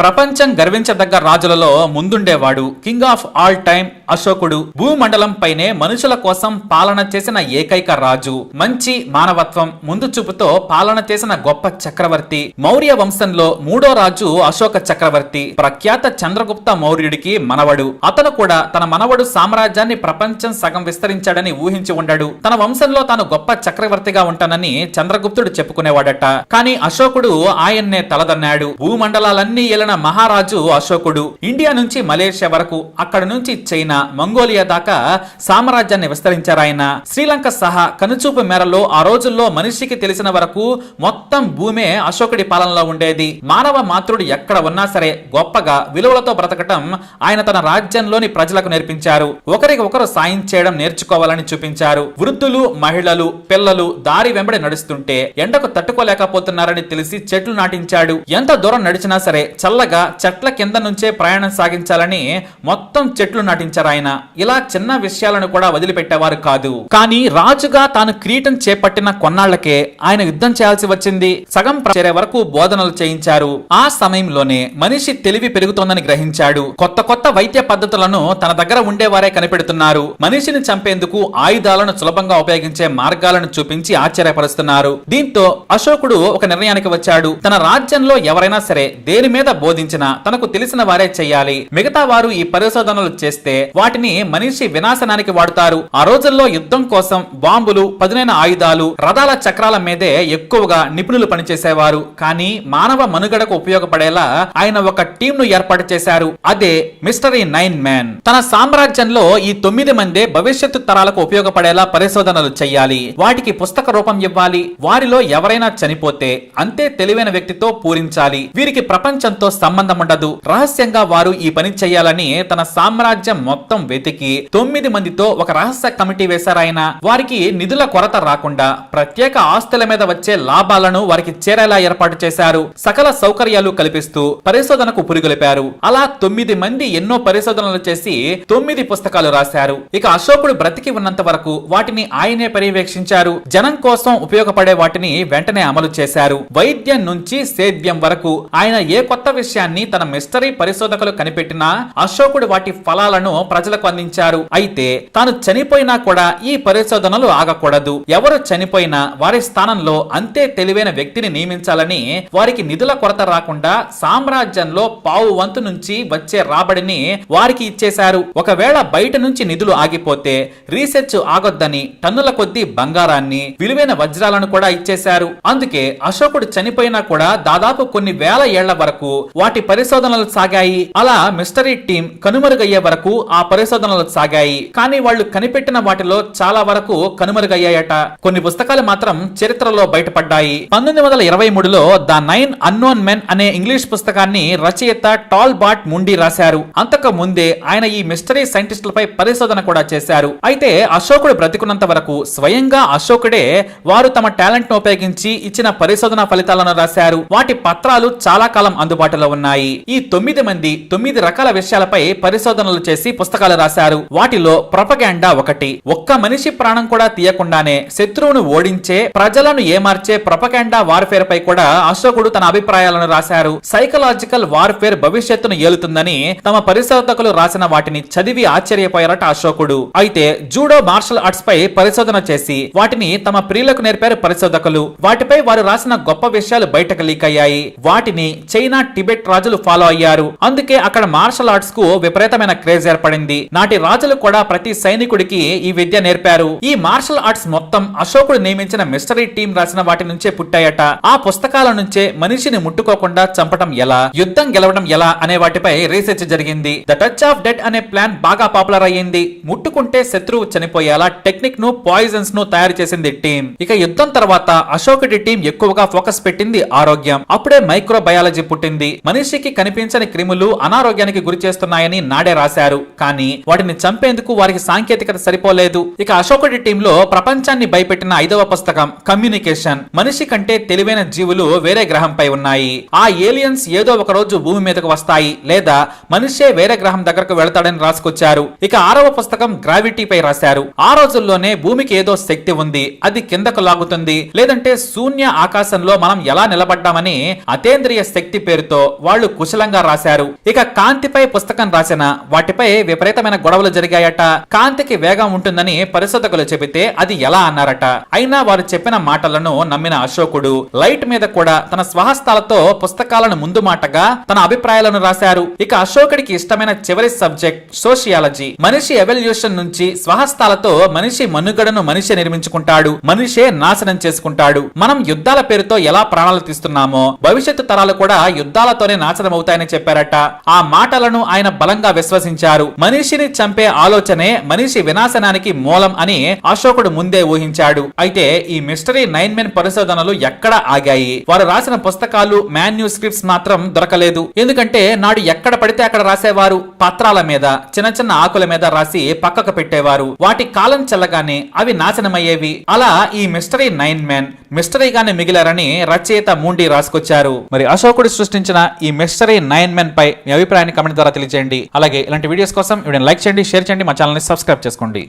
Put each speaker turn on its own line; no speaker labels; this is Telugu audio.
ప్రపంచం గర్వించదగ్గ రాజులలో ముందుండేవాడు. కింగ్ ఆఫ్ ఆల్ టైమ్ అశోకుడు. భూమండలం పైనే మనుషుల కోసం పాలన చేసిన ఏకైక రాజు. మంచి మానవత్వం ముందు చూపుతో పాలన చేసిన గొప్ప చక్రవర్తి. మౌర్య వంశంలో మూడో రాజు అశోక చక్రవర్తి. ప్రఖ్యాత చంద్రగుప్త మౌర్యుడికి మనవడు. అతను కూడా తన మనవడు సామ్రాజ్యాన్ని ప్రపంచం సగం విస్తరించాడని ఊహించి ఉండడు. తన వంశంలో తాను గొప్ప చక్రవర్తిగా ఉంటానని చంద్రగుప్తుడు చెప్పుకునేవాడట. కానీ అశోకుడు ఆయన్నే తలదన్నాడు. భూమండలాలన్నీ ఏలిన మహారాజు అశోకుడు. ఇండియా నుంచి మలేషియా వరకు, అక్కడ నుంచి చైనా, మంగోలియా దాకా సామ్రాజ్యాన్ని విస్తరించారాయన. శ్రీలంక సహా కనుచూపు మేరలో ఆ రోజుల్లో మనిషికి తెలిసిన వరకు మొత్తం భూమే అశోకుడి పాలనలో ఉండేది. మానవ మాతృడు ఎక్కడ ఉన్నా సరే గొప్పగా విలువలతో బ్రతకటం ఆయన తన రాజ్యంలోని ప్రజలకు నేర్పించారు. ఒకరికి ఒకరు సాయం చేయడం నేర్చుకోవాలని చూపించారు. వృద్ధులు, మహిళలు, పిల్లలు దారి వెంబడి నడుస్తుంటే ఎండకు తట్టుకోలేకపోతున్నారని తెలిసి చెట్లు నాటించాడు. ఎంత దూరం నడిచినా సరే చల్లగా చెట్ల కింద నుంచే ప్రయాణం సాగించాలని మొత్తం చెట్లు నాటించారు ఆయన. ఇలా చిన్న విషయాలను కూడా వదిలిపెట్టేవారు కాదు. కానీ రాజుగా తాను కిరీటం చేపట్టిన కొన్నాళ్లకే ఆయన యుద్ధం చేయాల్సి వచ్చింది. సగం చేరే వరకు బోధనలు చేయించారు. ఆ సమయంలోనే మనిషి తెలివి పెరుగుతోందని గ్రహించాడు. కొత్త కొత్త వైద్య పద్ధతులను తన దగ్గర ఉండేవారే కనిపెడుతున్నారు. మనిషిని చంపేందుకు ఆయుధాలను సులభంగా ఉపయోగించే మార్గాలను చూపించి ఆశ్చర్యపరుస్తున్నారు. దీంతో అశోకుడు ఒక నిర్ణయానికి వచ్చాడు. తన రాజ్యంలో ఎవరైనా సరే దేని మీద బోధించినా తనకు తెలిసిన వారే చెయ్యాలి. మిగతా వారు ఈ పరిశోధనలు చేస్తే వాటిని మనిషి వినాశనానికి వాడుతారు. ఆ రోజుల్లో యుద్ధం కోసం బాంబులు, పదునైన ఆయుధాలు, రథాల చక్రాల మీదే ఎక్కువగా నిపుణులు పనిచేసేవారు. కానీ మానవ మనుగడకు ఉపయోగపడేలా ఆయన ఒక టీం ను ఏర్పాటు చేశారు. అదే మిస్టరీ 9 మ్యాన్. తన సామ్రాజ్యంలో ఈ 9 మందే భవిష్యత్తు తరాలకు ఉపయోగపడేలా పరిశోధనలు చెయ్యాలి. వాటికి పుస్తక రూపం ఇవ్వాలి. వారిలో ఎవరైనా చనిపోతే అంతే తెలివైన వ్యక్తితో పూరించాలి. వీరికి ప్రపంచంతో సంబంధం ఉండదు. రహస్యంగా వారు ఈ పని చేయాలని తన సామ్రాజ్యం మొత్తం వెతికి 9 మందితో ఒక రహస్య కమిటీ వేశారాయన. వారికి నిధుల కొరత రాకుండా ప్రత్యేక ఆస్తుల మీద వచ్చే లాభాలను వారికి చేరేలా ఏర్పాటు చేశారు. సకల సౌకర్యాలు కల్పిస్తూ పరిశోధనకు పురిగొలిపారు. అలా 9 మంది ఎన్నో పరిశోధనలు చేసి 9 పుస్తకాలు రాశారు. ఇక అశోకుడు బ్రతికి ఉన్నంత వరకు వాటిని ఆయనే పర్యవేక్షించారు. జనం కోసం ఉపయోగపడే వాటిని వెంటనే అమలు చేశారు. వైద్యం నుంచి సేద్యం వరకు ఆయన ఏ కొత్త విషయాన్ని తన మిస్టరీ పరిశోధకులు కనిపెట్టినా అశోకుడు వాటి ఫలాలను ప్రజలకు అందించారు. అయితే తాను చనిపోయినా కూడా ఈ పరిశోధనలు ఆగకూడదు. ఎవరు చనిపోయినా వారి స్థానంలో అంతే తెలివైన వ్యక్తిని నియమించాలని, వారికి నిధుల కొరత రాకుండా సామ్రాజ్యంలో పావు వంతు నుంచి వచ్చే రాబడిని వారికి ఇచ్చేశారు. ఒకవేళ బయట నుంచి నిధులు ఆగిపోతే రీసెర్చ్ ఆగొద్దని టన్నుల కొద్దీ బంగారాన్ని, విలువైన వజ్రాలను కూడా ఇచ్చేశారు. అందుకే అశోకుడు చనిపోయినా కూడా దాదాపు కొన్ని వేల ఏళ్ల వరకు వాటి పరిశోధనలు సాగాయి. అలా మిస్టరీ టీం కనుమరుగయ్యే వరకు ఆ పరిశోధనలు సాగాయి. కానీ వాళ్ళు కనిపెట్టిన వాటిలో చాలా వరకు కనుమరుగయ్యాయట. కొన్ని పుస్తకాలు మాత్రం చరిత్రలో బయటపడ్డాయి. 1923లో ద 9 అన్నోన్ మెన్ అనే ఇంగ్లీష్ పుస్తకాన్ని రచయిత టాల్బాట్ ముండి రాశారు. అంతకు ముందే ఆయన ఈ మిస్టరీ సైంటిస్టులపై పరిశోధన కూడా చేశారు. అయితే అశోకుడు బ్రతికున్నంత వరకు స్వయంగా అశోకుడే వారు తమ టాలెంట్ ను ఉపయోగించి ఇచ్చిన పరిశోధన ఫలితాలను రాశారు. వాటి పత్రాలు చాలా కాలం అందుబాటులో ఉన్నాయి. ఈ 9 మంది 9 రకాల విషయాలపై పరిశోధనలు చేసి పుస్తకాలు రాశారు. వాటిలో ప్రొపగాండా ఒకటి. ఒక్క మనిషి ప్రాణం కూడా తీయకుండానే శత్రువును ఓడించే, ప్రజలను ఏమార్చే ప్రొపగాండా వార్ఫేర్ పై కూడా అశోకుడు తన అభిప్రాయాలను రాశారు. సైకలాజికల్ వార్ఫేర్ భవిష్యత్తును ఏలుతుందని తమ పరిశోధకులు రాసిన వాటిని చదివి ఆశ్చర్యపోయారట అశోకుడు. అయితే జూడో మార్షల్ ఆర్ట్స్ పై పరిశోధన చేసి వాటిని తమ ప్రియులకు నేర్పారు పరిశోధకులు. వాటిపై వారు రాసిన గొప్ప విషయాలు బయటకు లీక్ అయ్యాయి. వాటిని చైనా, టిబెట్ రాజులు ఫాలో అయ్యారు. అందుకే అక్కడ మార్షల్ ఆర్ట్స్ కు విపరీతమైన క్రేజ్ ఏర్పడింది. నాటి రాజులు కూడా ప్రతి సైనికుడికి ఈ విద్య నేర్పారు. ఈ మార్షల్ ఆర్ట్స్ మొత్తం అశోకుడు నియమించిన మిస్టరీ టీం రాసిన వాటి నుంచే పుట్టాయట. ఆ పుస్తకాల నుంచే మనిషిని ముట్టుకోకుండా చంపడం ఎలా, యుద్ధం గెలవడం ఎలా అనే వాటిపై రీసెర్చ్ జరిగింది. ద టచ్ ఆఫ్ డెత్ అనే ప్లాన్ బాగా పాపులర్ అయ్యింది. ముట్టుకుంటే శత్రువు చనిపోయేలా టెక్నిక్ ను, పాయిజన్స్ ను తయారు చేసింది టీం. ఇక యుద్ధం తర్వాత అశోకుడి టీం ఎక్కువగా ఫోకస్ పెట్టింది ఆరోగ్యం. అప్పుడే మైక్రోబయాలజీ పుట్టింది. మనిషికి కనిపించని క్రిములు అనారోగ్యానికి గురి చేస్తున్నాయని నాడే రాశారు. కానీ వాటిని చంపేందుకు వారికి సాంకేతికత సరిపోలేదు. ఇక అశోకుడి టీంలో ప్రపంచాన్ని భయపెట్టిన 5వ పుస్తకం కమ్యూనికేషన్. మనిషి కంటే తెలివైన జీవులు వేరే గ్రహంపై ఉన్నాయి. ఆ ఏలియన్స్ ఏదో ఒక రోజు భూమి మీదకు వస్తాయి, లేదా మనిషే వేరే గ్రహం దగ్గరకు వెళతాడని రాసుకొచ్చారు. ఇక 6వ పుస్తకం గ్రావిటీపై రాశారు. ఆ రోజుల్లోనే భూమికి ఏదో శక్తి ఉంది, అది కిందకు లాగుతుంది, లేదంటే శూన్య ఆకాశంలో మనం ఎలా నిలబడ్డామని అతేంద్రియ శక్తి పేరుతో వాళ్ళు కుశలంగా రాశారు. ఇక కాంతిపై పుస్తకం రాసిన వాటిపై విపరీతమైన గొడవలు జరిగాయట. కాంతికి వేగం ఉంటుందని పరిశోధకులు చెబితే అది ఎలా అన్నారట. అయినా వారు చెప్పిన మాటలను నమ్మిన అశోకుడు లైట్ మీద కూడా తన స్వహస్తాలతో పుస్తకాలను ముందు మాటగా తన అభిప్రాయాలను రాశారు. ఇక అశోకుడికి ఇష్టమైన చివరి సబ్జెక్ట్ సోషియాలజీ. మనిషి ఎవల్యూషన్ నుంచి స్వహస్తాలతో మనిషి మనుగడను మనిషి నిర్మించుకుంటాడు, మనిషే నాశనం చేసుకుంటాడు. మనం యుద్ధాల పేరుతో ఎలా ప్రాణాలు తీస్తున్నామో భవిష్యత్తు తరాలు కూడా యుద్ధాలతోనే నాశనం అవుతాయని చెప్పారట. ఆ మాటలను ఆయన బలంగా విశ్వసించారు. మనిషిని చంపే ఆలోచనే మనిషి వినాశనానికి మూలం అని అశోకుడు ముందే ఊహించాడు. అయితే ఈ మిస్టరీ 9 మెన్ పరిశోధనలు ఎక్కడ ఆగాయి? వారు రాసిన పుస్తకాలు మాన్యుస్క్రిప్ట్స్ మాత్రం దొరకలేదు. ఎందుకంటే నాడు ఎక్కడ పడితే అక్కడ రాసేవారు. పత్రాల మీద, చిన్న చిన్న ఆకుల మీద రాసి పక్కకు పెట్టేవారు. వాటి కాలం చెల్లగానే అవి నాశనమయ్యేవి. అలా ఈ మిస్టరీ 9 మెన్ మిస్టరీగానే మిగిలారని రచయిత మూండి రాసుకొచ్చారు. మరి అశోకుడు సృష్టించిన ఈ మిస్టరీ 9 మెన్ పై మీ అభిప్రాయాన్ని కామెంట్ ద్వారా తెలియజేయండి. అలాగే ఇలాంటి వీడియోస్ కోసం వీడియోని లైక్ చేయండి, షేర్ చేయండి, మా ఛానల్ ని సబ్స్క్రైబ్ చేసుకోండి.